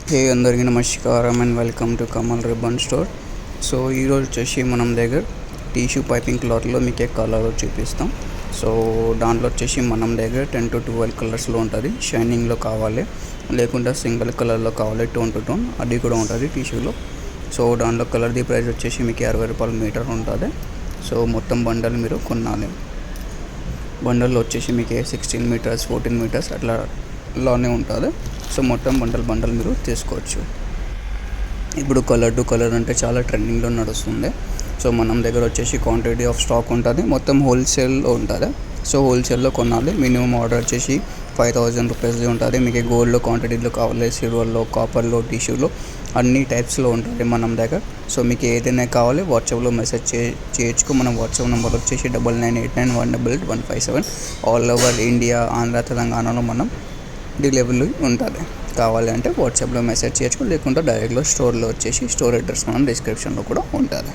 హే అందరికీ నమస్కారం and welcome to Kamal ribbon store. So ఈరోజు వచ్చేసి మనం దగ్గర టిష్యూ పైపింగ్ క్లాత్లో మీకు కలర్ చూపిస్తాం. సో దాంట్లో వచ్చేసి మనం దగ్గర 10 to 12 కలర్స్లో ఉంటుంది. షైనింగ్లో కావాలి, లేకుంటే సింగిల్ కలర్లో కావాలి, టోన్ టు టోన్ అది కూడా ఉంటుంది టిష్యూలో. సో దాంట్లో కలర్ది ప్రైస్ వచ్చేసి మీకు 60 రూపాయలు మీటర్ ఉంటుంది. సో మొత్తం బండల్ మీరు కొనాలి. బండల్లో వచ్చేసి మీకు 16 మీటర్స్ 14 మీటర్స్ అట్లానే ఉంటుంది. సో మొత్తం బండల్ మీరు తీసుకోవచ్చు. ఇప్పుడు కలర్ టు కలర్ అంటే చాలా ట్రెండింగ్లో నడుస్తుంది. సో మనం దగ్గర వచ్చేసి క్వాంటిటీ ఆఫ్ స్టాక్ ఉంటుంది, మొత్తం హోల్సేల్లో ఉంటుంది. సో హోల్సేల్లో కొనాలి. మినిమం ఆర్డర్ వచ్చేసి 5000 రూపీస్ది ఉంటుంది. మీకు గోల్డ్లో క్వాంటిటీలో కావాలి, సిల్వర్లో, కాపర్లో, టిష్యూలో అన్ని టైప్స్లో ఉంటుంది మనం దగ్గర. సో మీకు ఏదైనా కావాలి వాట్సాప్లో మెసేజ్ చేయొచ్చు. మన వాట్సాప్ నెంబర్ వచ్చేసి 9989188157. ఆల్ ఓవర్ ఇండియా, ఆంధ్ర, తెలంగాణలో మనం డెలివరీ ఉంటుంది. కావాలి అంటే వాట్సాప్లో మెసేజ్ చేయొచ్చు, లేకుంటే డైరెక్ట్గా స్టోర్లో వచ్చేసి స్టోర్ అడ్రస్ మనం డిస్క్రిప్షన్లో కూడా ఉంటుంది.